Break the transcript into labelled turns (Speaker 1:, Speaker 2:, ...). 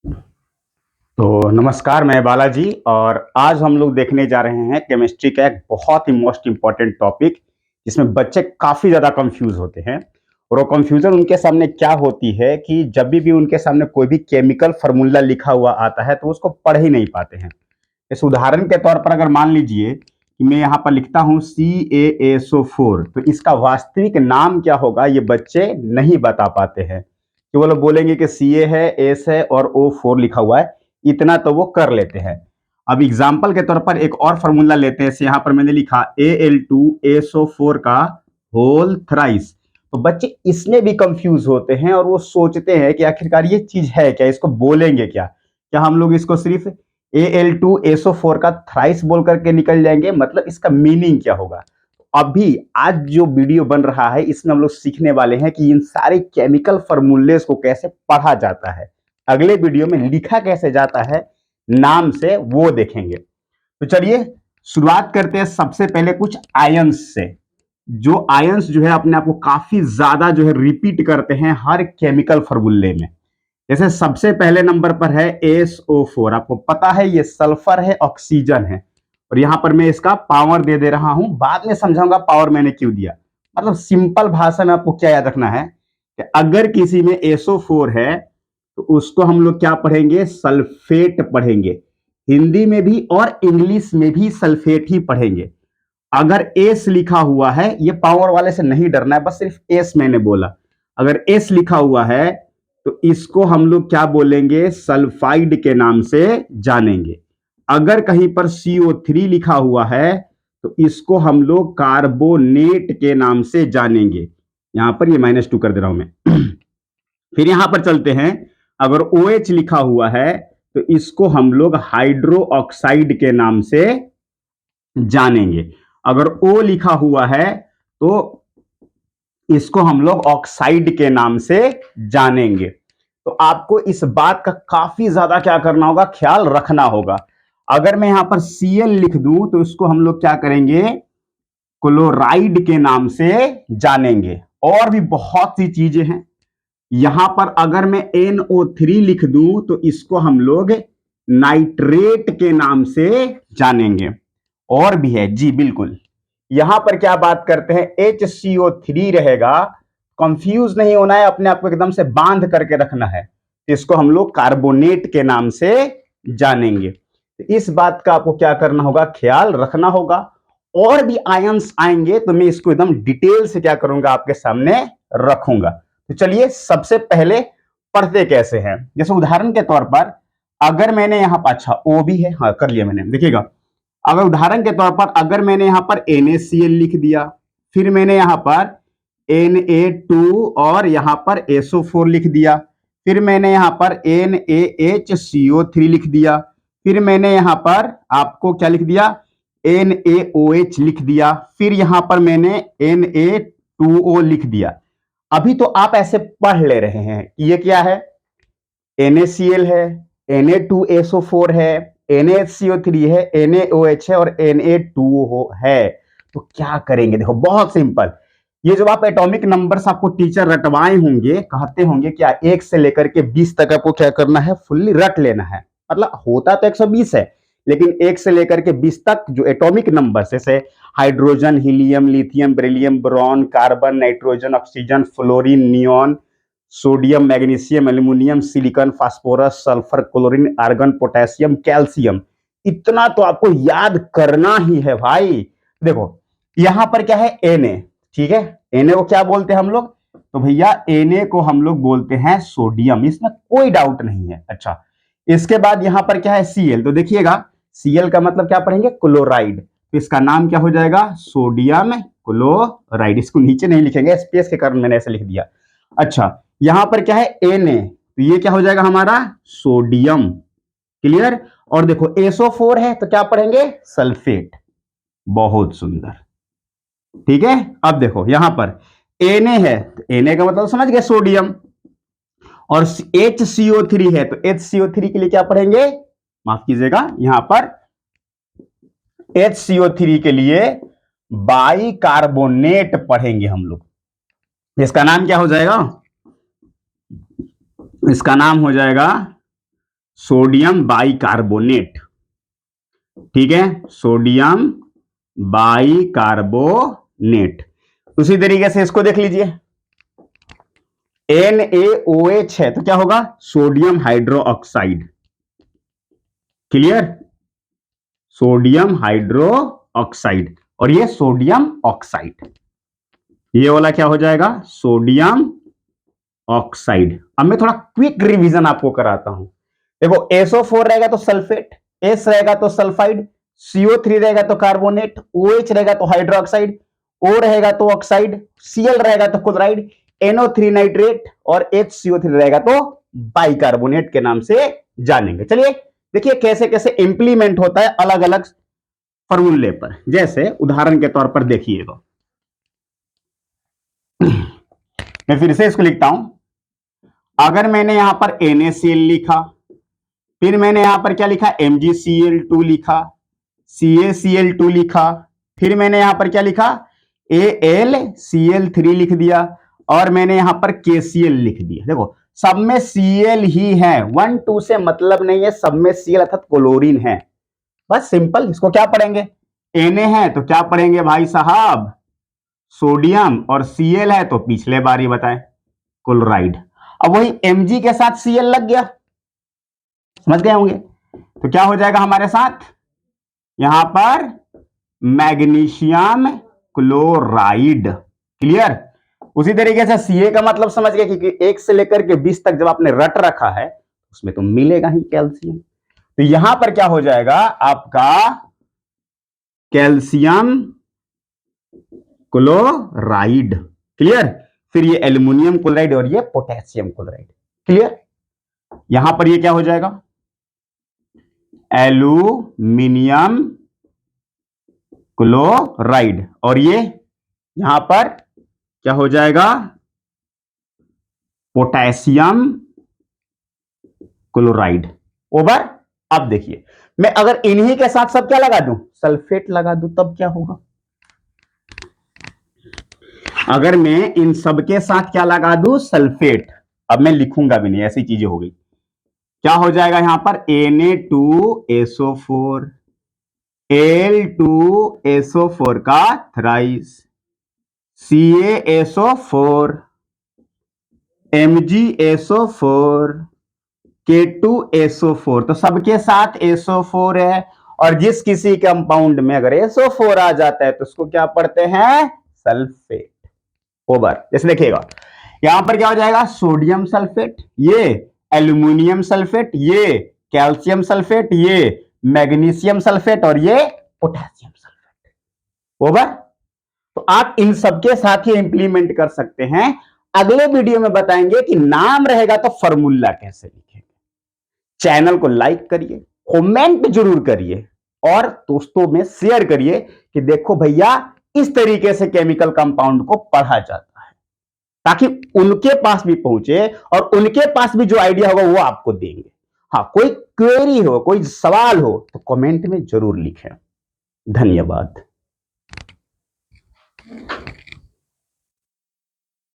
Speaker 1: तो नमस्कार, मैं बालाजी और आज हम लोग देखने जा रहे हैं केमिस्ट्री का एक बहुत ही मोस्ट इम्पोर्टेंट टॉपिक जिसमें बच्चे काफ़ी ज़्यादा कंफ्यूज होते हैं। और वो कंफ्यूजन उनके सामने क्या होती है कि जब भी उनके सामने कोई भी केमिकल फार्मूला लिखा हुआ आता है तो उसको पढ़ ही नहीं पाते हैं। इस उदाहरण के तौर पर अगर मान लीजिए कि मैं यहाँ पर लिखता हूँ CaSO4, तो इसका वास्तविक नाम क्या होगा ये बच्चे नहीं बता पाते हैं। कि वो लोग बोलेंगे कि Ca है, S है और O4 लिखा हुआ है, इतना तो वो कर लेते हैं। अब एग्जाम्पल के तौर पर एक और फॉर्मूला लेते हैं। यहाँ पर मैंने लिखा Al2SO4 का होल थ्राइस। तो बच्चे इसमें भी कंफ्यूज होते हैं और वो सोचते हैं कि आखिरकार ये चीज है क्या, इसको बोलेंगे क्या। क्या हम लोग इसको सिर्फ Al2SO4 का थ्राइस बोल करके निकल जाएंगे, मतलब इसका मीनिंग क्या होगा। अभी आज जो वीडियो बन रहा है इसमें हम लोग सीखने वाले हैं कि इन सारे केमिकल फॉर्मूलेस को कैसे पढ़ा जाता है, अगले वीडियो में लिखा कैसे जाता है नाम से, वो देखेंगे। तो चलिए शुरुआत करते हैं सबसे पहले कुछ आयंस से। जो आयंस जो है अपने आप को काफी ज्यादा जो है रिपीट करते हैं हर केमिकल फॉर्मूले में। जैसे सबसे पहले नंबर पर है SO4, आपको पता है ये सल्फर है, ऑक्सीजन है। और यहां पर मैं इसका पावर दे रहा हूं, बाद में समझाऊंगा पावर मैंने क्यों दिया। मतलब सिंपल भाषा में आपको क्या याद रखना है कि अगर किसी में SO4 है तो उसको हम लोग क्या पढ़ेंगे, सल्फेट पढ़ेंगे। हिंदी में भी और इंग्लिश में भी सल्फेट ही पढ़ेंगे। अगर एस लिखा हुआ है, ये पावर वाले से नहीं डरना है, बस सिर्फ एस मैंने बोला। अगर एस लिखा हुआ है तो इसको हम लोग क्या बोलेंगे, सल्फाइड के नाम से जानेंगे। अगर कहीं पर CO3 लिखा हुआ है तो इसको हम लोग कार्बोनेट के नाम से जानेंगे। यहां पर ये -2 कर दे रहा हूं मैं। फिर यहां पर चलते हैं, अगर OH लिखा हुआ है तो इसको हम लोग हाइड्रो ऑक्साइड के नाम से जानेंगे। अगर O लिखा हुआ है तो इसको हम लोग ऑक्साइड के नाम से जानेंगे। तो आपको इस बात का काफी ज्यादा क्या करना होगा, ख्याल रखना होगा। अगर मैं यहां पर Cl लिख दूं तो इसको हम लोग क्या करेंगे, क्लोराइड के नाम से जानेंगे। और भी बहुत सी चीजें हैं। यहां पर अगर मैं NO3 लिख दूं तो इसको हम लोग नाइट्रेट के नाम से जानेंगे। और भी है जी, बिल्कुल। यहां पर क्या बात करते हैं, HCO3 रहेगा। कंफ्यूज नहीं होना है, अपने आप को एकदम से बांध करके रखना है। इसको हम लोग कार्बोनेट के नाम से जानेंगे। इस बात का आपको क्या करना होगा, ख्याल रखना होगा। और भी आयंस आएंगे तो मैं इसको एकदम डिटेल से क्या करूंगा, आपके सामने रखूंगा। तो चलिए सबसे पहले पढ़ते कैसे हैं। जैसे उदाहरण के तौर पर अगर मैंने यहां पर, अच्छा ओ भी है, हाँ कर लिया मैंने, देखिएगा। अगर उदाहरण के तौर पर अगर मैंने यहां पर NaCl लिख दिया, फिर मैंने यहां पर Na2 और यहां पर SO4 लिख दिया, फिर मैंने यहां पर NaHCO3 लिख दिया, फिर मैंने यहां पर आपको क्या लिख दिया, NaOH लिख दिया, फिर यहां पर मैंने Na2O लिख दिया। अभी तो आप ऐसे पढ़ ले रहे हैं कि ये क्या है, NaCl है, Na2SO4 है, NaHCO3 है, NaOH है और Na2O है। तो क्या करेंगे, देखो बहुत सिंपल। ये जब आप एटॉमिक नंबर्स आपको टीचर रटवाए होंगे, कहते होंगे क्या 1 से लेकर के 20 तक आपको क्या करना है, फुल्ली रट लेना है। मतलब होता तो 120 है, लेकिन 1 से लेकर के 20 तक जो एटॉमिक नंबर्स जैसे hydrogen, helium, lithium, beryllium, boron, carbon, nitrogen, oxygen, fluorine, neon, sodium, magnesium, aluminium, silicon, phosphorus, sulphur, chlorine, argon, potassium, calcium, इतना तो आपको याद करना ही है भाई। देखो यहां पर क्या है, Na, ठीक है। Na को क्या बोलते हैं हम लोग, तो भैया Na को हम लोग बोलते हैं सोडियम, इसमें कोई डाउट नहीं है। अच्छा, इसके बाद यहां पर क्या है, Cl। तो देखिएगा Cl का मतलब क्या पढ़ेंगे, क्लोराइड। तो इसका नाम क्या हो जाएगा, सोडियम क्लोराइड। इसको नीचे नहीं लिखेंगे, स्पेस के कारण मैंने ऐसे लिख दिया। अच्छा, यहां पर क्या है Na, तो ये क्या हो जाएगा हमारा सोडियम। क्लियर। और देखो SO4 है तो क्या पढ़ेंगे, सल्फेट। बहुत सुंदर, ठीक है। अब देखो यहां पर Na है तो Na का मतलब समझ गए, सोडियम। और HCO3 है तो HCO3 के लिए क्या पढ़ेंगे, माफ कीजिएगा, यहां पर HCO3 के लिए बाई कार्बोनेट पढ़ेंगे हम लोग। इसका नाम क्या हो जाएगा, इसका नाम हो जाएगा सोडियम बाइकार्बोनेट, ठीक है, सोडियम बाइकार्बोनेट। उसी तरीके से इसको देख लीजिए, NaOH है तो क्या होगा, sodium hydro oxide. Clear, sodium hydro oxide, और ये सोडियम ऑक्साइड, ये वाला क्या हो जाएगा, सोडियम ऑक्साइड। अब मैं थोड़ा क्विक रिवीजन आपको कराता हूं। देखो SO4 रहेगा तो सल्फेट, S रहेगा तो सल्फाइड, CO3 रहेगा तो कार्बोनेट, OH रहेगा तो हाइड्रोक्साइड, O रहेगा तो ऑक्साइड, Cl रहेगा तो क्लोराइड, NO3 नाइट्रेट, और HCO3 रहेगा तो बाइकार्बोनेट के नाम से जानेंगे। चलिए देखिए कैसे कैसे इंप्लीमेंट होता है अलग अलग फॉर्मूले पर। जैसे उदाहरण के तौर पर देखिएगा, मैं फिर से इसको लिखता हूं। अगर मैंने यहां पर NaCl लिखा, फिर मैंने यहां पर क्या लिखा, MgCl2 लिखा, CaCl2 लिखा, फिर मैंने यहां पर क्या लिखा, AlCl3 लिख दिया, और मैंने यहां पर KCl लिख दिया। देखो सब में Cl ही है, 1 2 से मतलब नहीं है, सब में Cl अर्थात क्लोरीन है। बस सिंपल, इसको क्या पढ़ेंगे, Na है तो क्या पढ़ेंगे भाई साहब, सोडियम, और Cl है तो पिछले बार ही बताए क्लोराइड। अब वही Mg के साथ Cl लग गया, समझ गए होंगे, तो क्या हो जाएगा हमारे साथ यहां पर मैग्नीशियम क्लोराइड। क्लियर, उसी तरीके से Ca का मतलब समझ गए, क्योंकि 1 से लेकर के 20 तक जब आपने रट रखा है उसमें तो मिलेगा ही कैल्शियम। तो यहां पर क्या हो जाएगा आपका कैल्शियम क्लोराइड। क्लियर, फिर ये एल्युमिनियम क्लोराइड और ये पोटेशियम क्लोराइड। क्लियर, यहां पर ये क्या हो जाएगा, एल्यूमिनियम क्लोराइड, और ये यहां पर क्या हो जाएगा, पोटेशियम क्लोराइड। ओवर। अब देखिए मैं अगर इन्हीं के साथ सब क्या लगा दूं, सल्फेट लगा दूं, तब क्या होगा, अगर मैं इन सब के साथ क्या लगा दूं, सल्फेट, अब मैं लिखूंगा भी नहीं, ऐसी चीजें हो गई, क्या हो जाएगा यहां पर Na2SO4, Al2SO4 का थ्राइस, CaSO4, MgSO4, K2SO4, तो सबके साथ SO4 है, और जिस किसी कंपाउंड में अगर SO4 आ जाता है तो उसको क्या पढ़ते हैं, सल्फेट। ओवर। जैसे देखिएगा यहां पर क्या हो जाएगा, सोडियम सल्फेट, ये एल्यूमिनियम सल्फेट, ये कैल्शियम सल्फेट, ये मैग्नीशियम सल्फेट, और ये पोटेशियम सल्फेट। ओवर। तो आप इन सबके साथ ही इंप्लीमेंट कर सकते हैं। अगले वीडियो में बताएंगे कि नाम रहेगा तो फॉर्मूला कैसे लिखेंगे। चैनल को लाइक करिए, कमेंट जरूर करिए, और दोस्तों में शेयर करिए कि देखो भैया इस तरीके से केमिकल कंपाउंड को पढ़ा जाता है, ताकि उनके पास भी पहुंचे और उनके पास भी जो आइडिया होगा वो आपको देंगे। हाँ, कोई क्वेरी हो, कोई सवाल हो तो कमेंट में जरूर लिखें। धन्यवाद।